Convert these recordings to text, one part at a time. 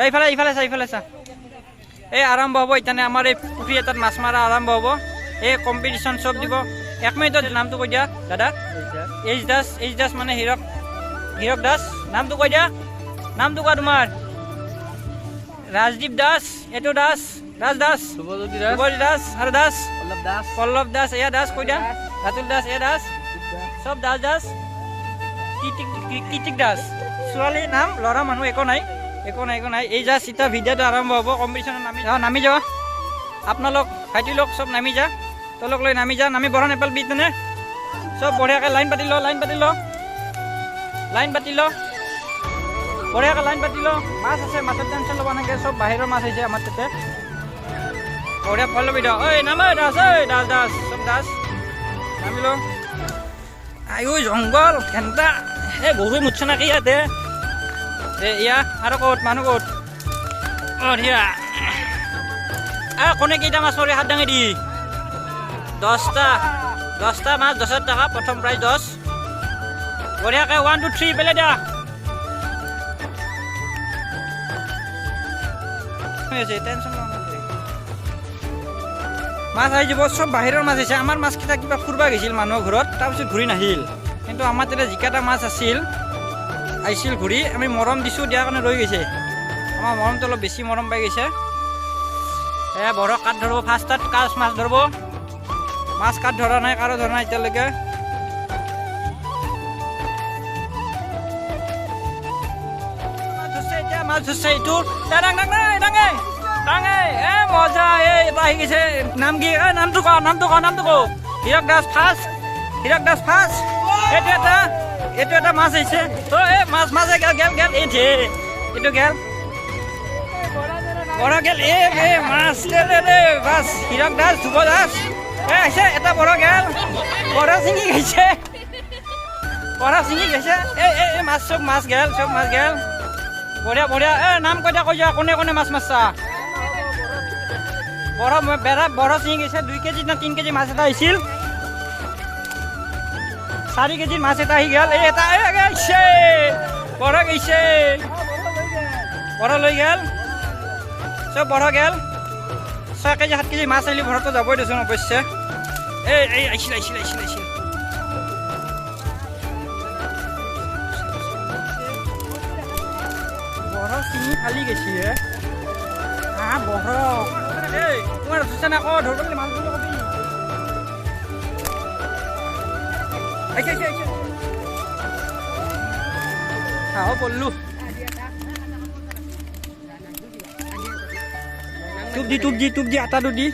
ইফালে চা এই আৰম্ভ হ'ব ইতানে আমাৰ এই পুখুৰী এটাত মাছ মাৰা আৰম্ভ হ'ব এই কম্পিটিশ্যন চব দিব 1 মিনিটত নামটো কৈ দিয়া দাদা এইচ দাস মানে হীৰক দাস নামটো কৈ দিয়া নামটো কোৱা তোমাৰ ৰাজদীপ দাস এইটো দাস দাস শুভজ্যোতি দাস আৰু দাস পল্লৱ দাস এয়া দাস কৈ দিয়া ৰাতুল দাস এয়া দাস সব দাস কৃতিক দাস ছোৱালী নাম ল'ৰা মানুহ একো নাই এই জাষ্ট এতিয়া ভিডিঅ'টো আৰম্ভ হ'ব কম্পিটিশ্যনত নামি যাবা আপোনালোক ভাইটি লোক চব নামি যা তলক লৈ নামি যা নামি বৰা নেপাল বিত মানে চব বঢ়িয়াকৈ লাইন পাতি ল বঢ়িয়াকৈ লাইন পাতি ল মাছ আছে মাছৰ টেনশ্যন ল'ব নালাগে চব বাহিৰৰ মাছ হৈছে আমাৰ তাতে বঢ়িয়া ফল ল'বি ঐ নাম দাস চব দাস নামি ল আয়ো জংঘল কেনেটা এই গৰু মুঠছে নাকি ইয়াতে ইয়া আৰু ক'ত মানুহ ক'ত বঢ়িয়া কোনে কেইটা মাছ মাৰি হাত দাঙি দি 10টা মাছ 10 টকা প্ৰথম প্ৰাইজ 10 বঢ়িয়াকৈ 1 2 3 পেলাই দিয়া মাছ আহি যাব চব বাহিৰৰ মাছ আহিছে আমাৰ মাছকেইটা কিবা ফুৰিব গৈছিল মানুহৰ ঘৰত তাৰপিছত ঘূৰি নাহিল কিন্তু আমাৰ তাতে যিকেইটা মাছ আহিছিল ঘূৰি আমি মৰম দিছোঁ দিয়াৰ কাৰণে ৰৈ গৈছে আমাৰ মৰমটো অলপ বেছি মৰম পাই গৈছে এয়া বৰ কাঠ ধৰিব ফাৰ্ষ্টত মাছ ধৰিব মাছ কাঠ ধৰা নাই কাৰো ধৰা নাই এতিয়ালৈকে মাছ ধৰছে এইটো ডাঙে মজা এটা আহি গৈছে নাম কি নামটো ক হীৰক দাস ফাৰ্ষ্ট এইটো এটা মাছ আহিছে মাছ গেল এইটো গেল বড় গেল মাছ বাছ হীৰক দাস ধ্ৰুৱ দাস আহিছে এটা বড় গেল বড় চিঙি গৈছে মাছ গেল বঢ়িয়া নাম কৈ যা কোনে মাছ মাৰছা বড় চিঙি গৈছে 2 কেজি না 3 কেজি মাছ এটা আহিছিল 4 কেজিৰ মাছ এটা আহি গেল এটা গৈছে বড় গৈছে বড় লৈ গেল চব বড় গেল 6 কেজি 7 কেজি মাছ আহিলে ঘৰতো যাবই দেচোন অৱশ্যে আহিছিল বড় চিঙি ফালি গৈছে বড় তোমাৰ ধৰিছে না আকৌ ধৰিব মাছ বুলি কবি পড়লো টুপ দি আটাটো দি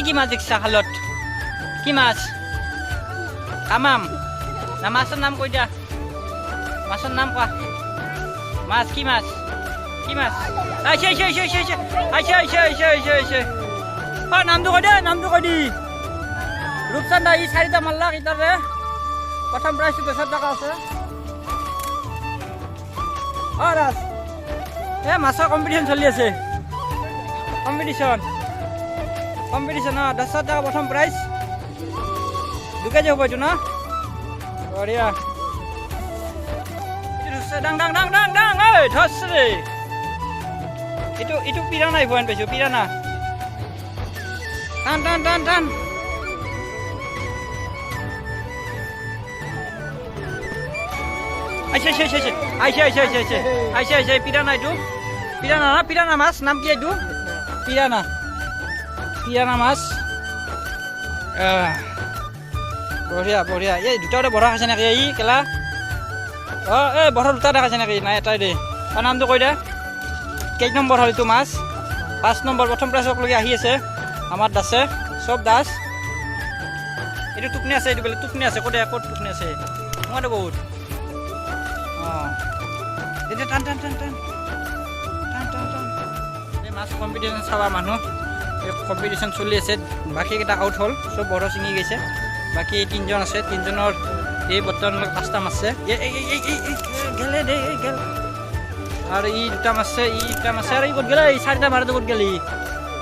কি মাজিক চাহ খালত কি মাছ তামাম না মাছৰ নাম কৈ দিয়া মাছৰ নাম কোৱা মাছ কি মাছ নামটো কৈ দি ৰূপচান্দ ই 4টা মাল্লা ইটাৰে প্ৰথম প্ৰাইজটো 10 টকা আছে ৰাজ মাছৰ কম্পিটিশ্যন চলি আছে কম্পিটিশ্যন 10 টকা প্ৰথম প্ৰাইজ 2 কেজি হ'ব এইটো ন বঢ়িয়া ডাং ধৰছে এইটো পিৰানা আহিব পাইছো পিৰানা টান আহিছে পিৰানা এইটো পিৰানা মাছ নাম কি এইটো পিৰানা মাছ বঢ়িয়া এই দুটাতে বৰা খাইছে নেকি এই কেলা এই বৰা দুটা দেখাইছে নেকি নাই এটাই দেই নামটো কৈ দে কেই নম্বৰ হ'ল এইটো মাছ 5 নম্বৰ প্ৰথম প্ৰাইজকলৈকে আহি আছে আমাৰ দাসে চব দাস এইটো টুকনি আছে এইটো বেলেগ টুকনি আছে ক'ত টুকনি আছে মইতো বহুত এতিয়া টান এই মাছ কম্পিটিশ্যন চাবা মানুহ এই কম্পিটিশ্যন চলি আছে বাকীকেইটা আউট হ'ল চব বড় ছিঙি গৈছে বাকী 3জন আছে 3জনৰ এই বৰ্তমানলৈকে 5টা মাছ আছে গেলে দে গেল আৰু ই দুটা মাছ আছে আৰু ই ক'ত গ'লে এই 4টা মাৰটো ক'ত গ'লি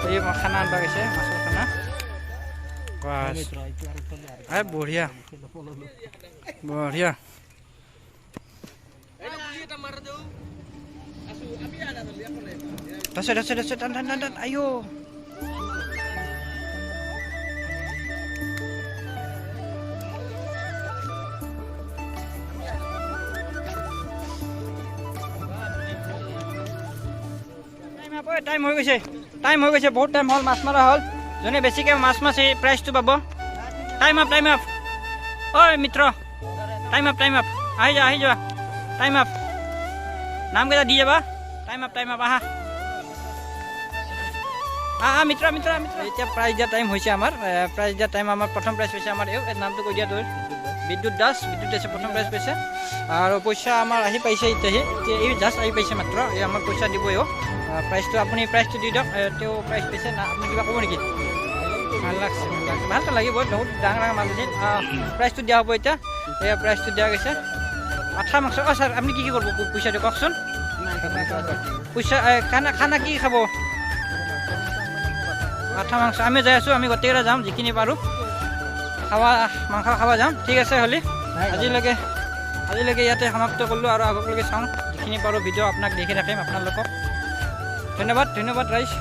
এই খানা আনবা গৈছে মাছৰ খানা বঢ়িয়া Dasar tan ayo. Time হৈ গৈছে বহুত টাইম হ'ল মাছ মাৰা হ'ল জনে বেছিকে মাছ এই প্ৰাইজটো পাব টাইম আপ ঐ মিত্ৰ টাইম আপ আহি যা টাইম আপ নাম কেইটা দি যাবা টাইম আপ আহা মিত্ৰ এতিয়া প্ৰাইজ দিয়া টাইম হৈছে আমাৰ প্ৰথম প্ৰাইজ পাইছে আমাৰ এই নামটো কৈ দিয়া তোৰ বিদ্যুৎ দাস প্ৰথম প্ৰাইজ পাইছে আৰু পইচা আমাৰ আহি পাইছে এতিয়া এই জাষ্ট আহি পাইছে মাত্ৰ এই আমাৰ পইচা দিবই প্ৰাইজটো আপুনি প্ৰাইজটো দি দিয়ক তেওঁ প্ৰাইজ পাইছে না আপুনি কিবা ক'ব নেকি ভাল লাগছে ভালটো লাগিব বহুত ডাঙৰ মাছ আছিল প্ৰাইজটো দিয়া হ'ব এতিয়া এই প্ৰাইজটো দিয়া গৈছে আঠা মাংস ছাৰ আপুনি কি কৰিব পইচা দিয়ক কওকচোন পইচা খানা কি খাব আঠা মাংস আমি যাই আছোঁ আমি গোটেইকেইটা যাম যিখিনি পাৰোঁ মাংস খাব যাম ঠিক আছে হ'লে আজিলৈকে ইয়াতে সমাপ্ত কৰিলোঁ আৰু আগলৈকে চাওঁ যিখিনি পাৰোঁ ভিডিঅ' আপোনাক দেখি থাকিম আপোনালোকক ধন্যবাদ ৰাইজ